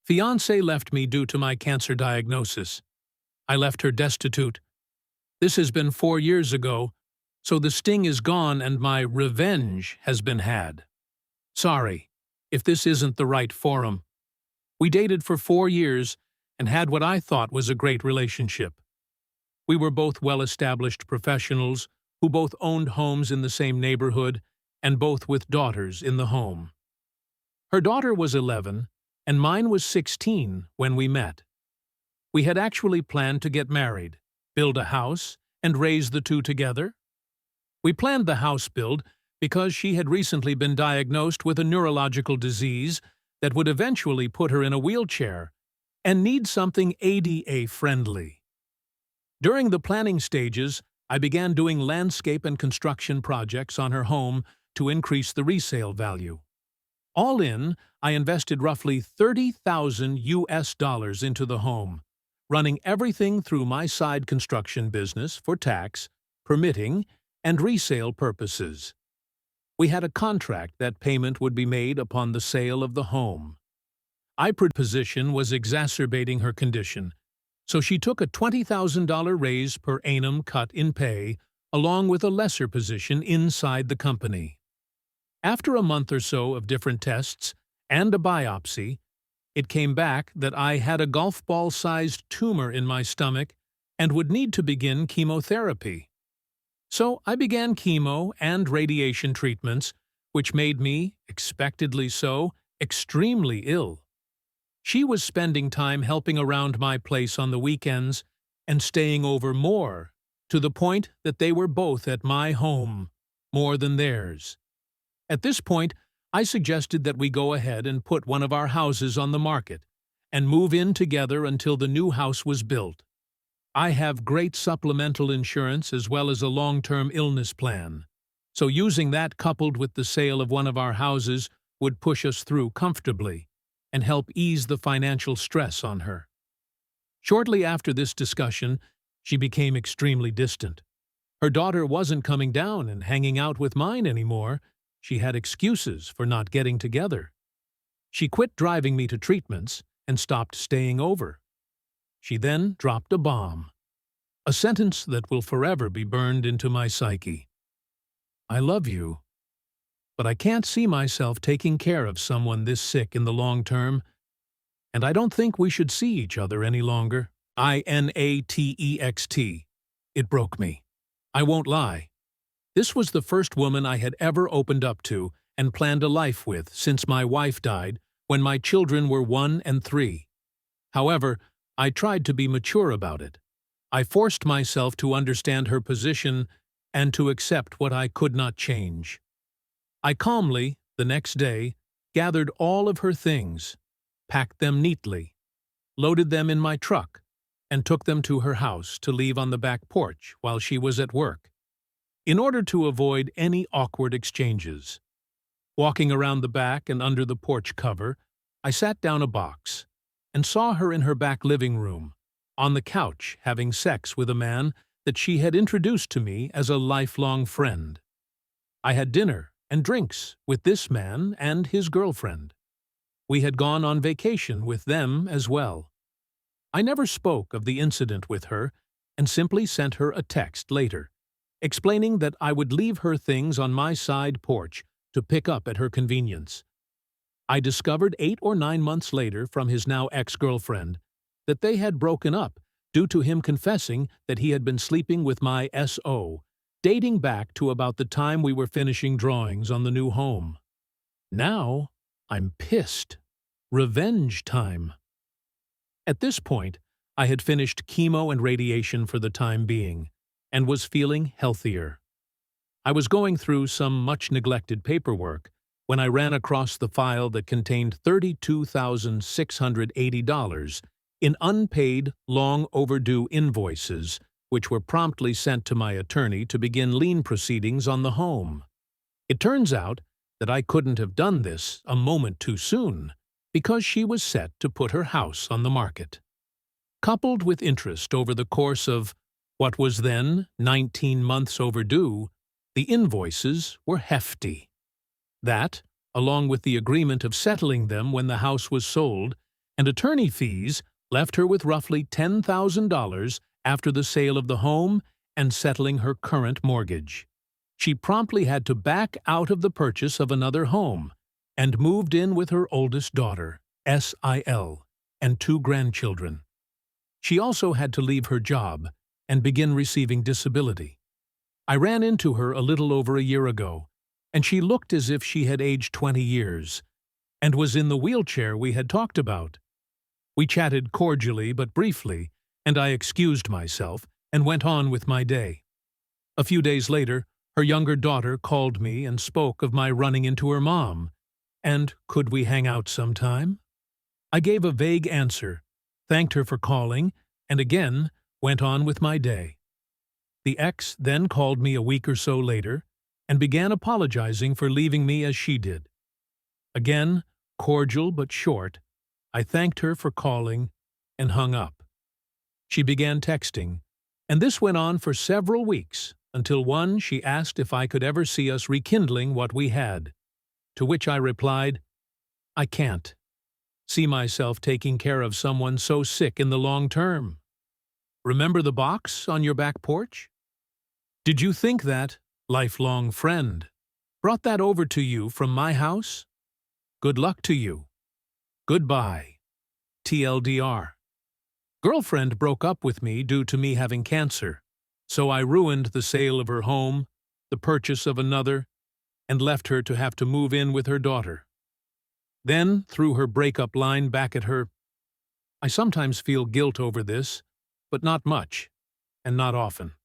Fiancé left me due to my cancer diagnosis. I left her destitute. This has been 4 years ago, so the sting is gone and my revenge has been had. Sorry, if this isn't the right forum. We dated for 4 years and had what I thought was a great relationship. We were both well-established professionals who both owned homes in the same neighborhood and both with daughters in the home. Her daughter was 11 and mine was 16 when we met. We had actually planned to get married, build a house, and raise the two together. We planned the house build because she had recently been diagnosed with a neurological disease that would eventually put her in a wheelchair and need something ADA-friendly. During the planning stages, I began doing landscape and construction projects on her home to increase the resale value. All in, I invested roughly $30,000 into the home, running everything through my side construction business for tax, permitting, and resale purposes. We had a contract that payment would be made upon the sale of the home. Our position was exacerbating her condition, so she took a $20,000 raise per annum cut in pay, along with a lesser position inside the company. After a month or so of different tests and a biopsy, it came back that I had a golf ball-sized tumor in my stomach and would need to begin chemotherapy. So I began chemo and radiation treatments, which made me, expectedly so, extremely ill. She was spending time helping around my place on the weekends and staying over more, to the point that they were both at my home, more than theirs. At this point, I suggested that we go ahead and put one of our houses on the market and move in together until the new house was built. I have great supplemental insurance as well as a long-term illness plan, so using that coupled with the sale of one of our houses would push us through comfortably and help ease the financial stress on her. Shortly after this discussion, she became extremely distant. Her daughter wasn't coming down and hanging out with mine anymore. She had excuses for not getting together. She quit driving me to treatments and stopped staying over. She then dropped a bomb, a sentence that will forever be burned into my psyche. I love you, but I can't see myself taking care of someone this sick in the long term, and I don't think we should see each other any longer. INATEXT. It broke me. I won't lie. This was the first woman I had ever opened up to and planned a life with since my wife died when my children were 1 and 3. However, I tried to be mature about it. I forced myself to understand her position and to accept what I could not change. I calmly, the next day, gathered all of her things, packed them neatly, loaded them in my truck, and took them to her house to leave on the back porch while she was at work, in order to avoid any awkward exchanges. Walking around the back and under the porch cover, I sat down a box and saw her in her back living room, on the couch having sex with a man that she had introduced to me as a lifelong friend. I had dinner and drinks with this man and his girlfriend. We had gone on vacation with them as well. I never spoke of the incident with her and simply sent her a text later, explaining that I would leave her things on my side porch to pick up at her convenience. I discovered 8 or 9 months later from his now ex-girlfriend that they had broken up due to him confessing that he had been sleeping with my SO, dating back to about the time we were finishing drawings on the new home. Now, I'm pissed. Revenge time. At this point, I had finished chemo and radiation for the time being, and was feeling healthier. I was going through some much-neglected paperwork when I ran across the file that contained $32,680 in unpaid, long-overdue invoices, which were promptly sent to my attorney to begin lien proceedings on the home. It turns out that I couldn't have done this a moment too soon, because she was set to put her house on the market. Coupled with interest over the course of what was then 19 months overdue, the invoices were hefty. That, along with the agreement of settling them when the house was sold, and attorney fees left her with roughly $10,000 after the sale of the home and settling her current mortgage. She promptly had to back out of the purchase of another home and moved in with her oldest daughter, SIL, and 2 grandchildren. She also had to leave her job and begin receiving disability. I ran into her a little over a year ago, and she looked as if she had aged 20 years and was in the wheelchair we had talked about. We chatted cordially but briefly, and I excused myself and went on with my day. A few days later, her younger daughter called me and spoke of my running into her mom, and could we hang out sometime? I gave a vague answer, thanked her for calling, and again went on with my day. The ex then called me a week or so later and began apologizing for leaving me as she did. Again, cordial but short, I thanked her for calling and hung up. She began texting, and this went on for several weeks, until one she asked if I could ever see us rekindling what we had, to which I replied, "I can't see myself taking care of someone so sick in the long term. Remember the box on your back porch? Did you think that, lifelong friend, brought that over to you from my house? Good luck to you. Goodbye. TLDR. Girlfriend broke up with me due to me having cancer, so I ruined the sale of her home, the purchase of another, and left her to have to move in with her daughter. Then threw her breakup line back at her. I sometimes feel guilt over this, but not much, and not often.